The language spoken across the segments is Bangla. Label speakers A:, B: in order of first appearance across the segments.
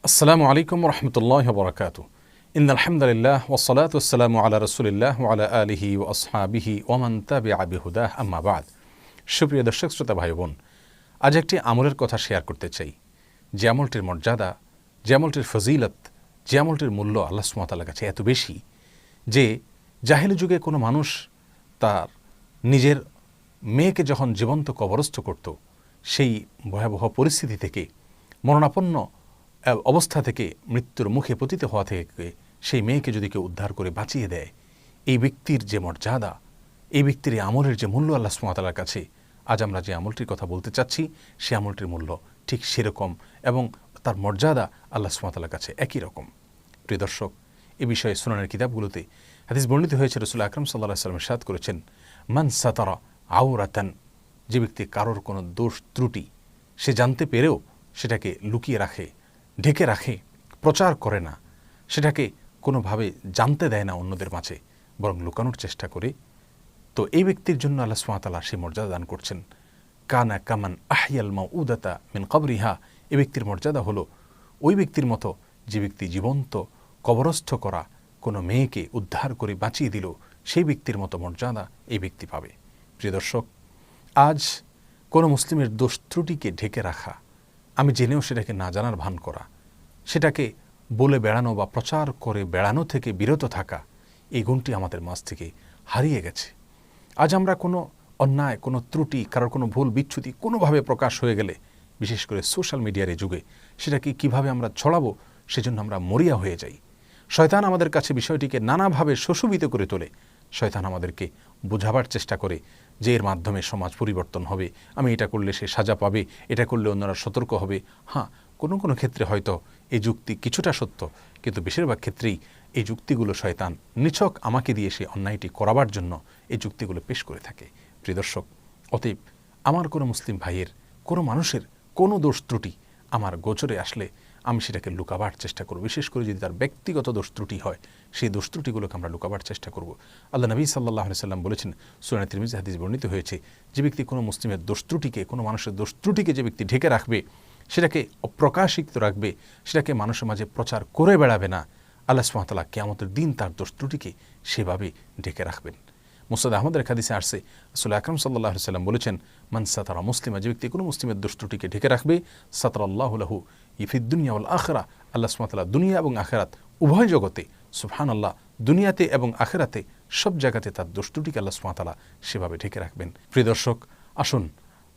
A: আসসালামু আলাইকুম রহমতুল্লাহ বরকাত। ইন্নাল হামদুলিল্লাহ ওয়াসসালাতু ওয়াসসালামু আলা রাসূলিল্লাহ ওয়া আলা আলিহি ওয়া আসহাবিহি ওয়া মান তাবিআ বিহুদাহ আম্মা বা'দ। সুপ্রিয় দর্শক শ্রোতা ভাই বোন, আজ একটি আমলের কথা শেয়ার করতে চাই। যে আমলটির মর্যাদা, যে আমলটির ফজিলত, যে আমলটির মূল্য আল্লাহ সুবহানাহু ওয়া তাআলার কাছে এত বেশি যে জাহেলি যুগে কোনো মানুষ তার নিজের মেয়েকে যখন জীবন্ত কবরস্থ করত, সেই ভয়াবহ পরিস্থিতি থেকে, মরণাপন্ন অবস্থা থেকে, মৃত্যুর মুখে পতিত হওয়া থেকে সেই মেয়েকে যদি কেউ উদ্ধার করে বাঁচিয়ে দেয়, এই ব্যক্তির যে মর্যাদা, এই ব্যক্তির এই আমলের যে মূল্য আল্লাহ সুবহানাহু ওয়া তাআলার কাছে, আজ আমরা যে আমলটির কথা বলতে চাচ্ছি সেই আমলটির মূল্য ঠিক সেরকম এবং তার মর্যাদা আল্লাহ সুবহানাহু ওয়া তাআলার কাছে একই রকম। প্রিয় দর্শক, এ বিষয়ে সুনানের কিতাবগুলোতে হাদিস বর্ণিত হয়েছে। রাসূল আকরাম সাল্লাল্লাহু আলাইহি ওয়াসাল্লাম ইরশাদ করেছেন, মান সাতারা আওরাতান, যে ব্যক্তি কারোর কোনো দোষ ত্রুটি সে জানতে পেরেও সেটাকে লুকিয়ে রাখে, ঢেকে রাখে, প্রচার করে না, সেটাকে কোনোভাবে জানতে দেয় না অন্যদের মাঝে, বরং লুকানোর চেষ্টা করে, তো এই ব্যক্তির জন্য আল্লাহ সুবহানাহু ওয়া তাআলা সেই মর্যাদা দান করছেন। কানা কামান আহিয়াল মাউউদাতা মিন কবরিহা, এই ব্যক্তির মর্যাদা হলো ওই ব্যক্তির মতো যে ব্যক্তি জীবন্ত কবরস্থ করা কোনো মেয়েকে উদ্ধার করে বাঁচিয়ে দিল, সেই ব্যক্তির মতো মর্যাদা এই ব্যক্তি পাবে। প্রিয় দর্শক, আজ কোনো মুসলিমের দোষ ত্রুটিকে ঢেকে রাখা, আমি জেনেও সেটাকে না জানার ভান করা, সেটাকে বলে বেড়ানো বা প্রচার করে বেড়ানো থেকে বিরত থাকা, এই গুণটি আমাদের মাঝ থেকে হারিয়ে গেছে। আজ আমরা কোনো অন্যায়, কোনো ত্রুটি, কারোর কোনো ভুল বিচ্যুতি কোনোভাবে প্রকাশ হয়ে গেলে, বিশেষ করে সোশ্যাল মিডিয়ার এই যুগে, সেটাকে কিভাবে আমরা ছড়াবো সেজন্য আমরা মরিয়া হয়ে যাই। শয়তান আমাদের কাছে বিষয়টিকে নানাভাবে শোষিত করে তোলে। শয়তান আমাদেরকে বোঝাবার চেষ্টা করে যে এর মাধ্যমে সমাজ পরিবর্তন হবে, আমি এটা করলে সে সাজা পাবে, এটা করলে অন্যরা সতর্ক হবে। হ্যাঁ, কোনো কোনো ক্ষেত্রে হয়তো এই যুক্তি কিছুটা সত্য, কিন্তু বেশিরভাগ ক্ষেত্রেই এই যুক্তিগুলো শয়তান নিছক আমাকে দিয়ে সে অন্যায়টি করাবার জন্য এই যুক্তিগুলো পেশ করে থাকে। প্রিয় দর্শক, অতএব আমার কোনো মুসলিম ভাইয়ের, কোনো মানুষের কোনো দোষ ত্রুটি আমার গোচরে আসলে আমি সেটাকে লুকাবার চেষ্টা করব। বিশেষ করে যদি তার ব্যক্তিগত দোষ ত্রুটি হয়, সেই দোষ ত্রুটিগুলোকে আমরা লুকাবার চেষ্টা করব। আল্লাহ নবী সাল্লাল্লাহু আলাইহি সাল্লাম বলেছেন, সুনানে তিরমিজি হাদিস বর্ণিত হয়েছে, যে ব্যক্তি কোনো মুসলিমের দোষ ত্রুটিকে, কোনো মানুষের দোষ ত্রুটিকে যে ব্যক্তি ঢেকে রাখবে, সেটাকে অপ্রকাশিত রাখবে, সেটাকে মানুষের মাঝে প্রচার করে বেড়াবে না, আল্লাহ সুবহানাহু ওয়া তাআলা কিয়ামতের দিন তার দোষ ত্রুটিকে সেভাবে ঢেকে রাখবেন। মুসনাদ আহমদের হাদিসে আসছে, রাসূল আকরাম সাল্লাল্লাহু আলাইহি সাল্লাম বলেছেন, মান সাতারা মুসলিমা, যে ব্যক্তি কোনো মুসলিমের দোষ ত্রুটিকে ঢেকে রাখবে, সাতারাল্লাহু লাহু ফিদ দুনিয়া ওয়াল আখিরা, আল্লাহ সুবহানাহু ওয়া তাআলা দুনিয়া এবং আখিরাত উভয় জগতে, সুবহানাল্লাহ, দুনিয়াতে এবং আখিরাতে সব জায়গাতে তার দোষ ত্রুটিকে আল্লাহ সুবহানাহু ওয়া তাআলা সেভাবে ঢেকে রাখবেন। প্রিয় দর্শক, আসুন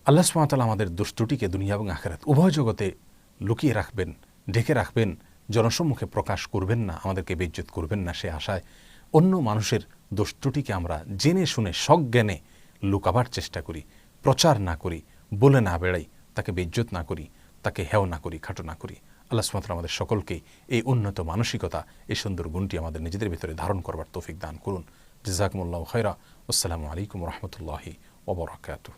A: আল্লাহ সুবহানাহু ওয়া তাআলা আমাদের দোষ ত্রুটিকে দুনিয়া এবং আখিরাত উভয় জগতে লুকিয়ে রাখবেন, ঢেকে রাখবেন, জনসম্মুখে প্রকাশ করবেন না, আমাদেরকে বেইজ্জত করবেন না, সে আশায় অন্য মানুষের দোষ ত্রুটিকে আমরা জেনে শুনে সজ্ঞানে লুকাবার চেষ্টা করি, প্রচার না করি, বলে না বেড়াই, তাকে বেইজ্জত না করি, তাকে হেয় না করি, খাটো না করি। আল্লাহ সুবহানাহু ওয়া তাআলা আমাদের সকলকে এই উন্নত মানসিকতা, এই সুন্দর গুণটি আমাদের নিজেদের ভিতরে ধারণ করবার তৌফিক দান করুন। জাযাকুমুল্লাহু খায়রা। আসসালামু আলাইকুম ওয়া রাহমাতুল্লাহি ওয়া বারাকাতুহু।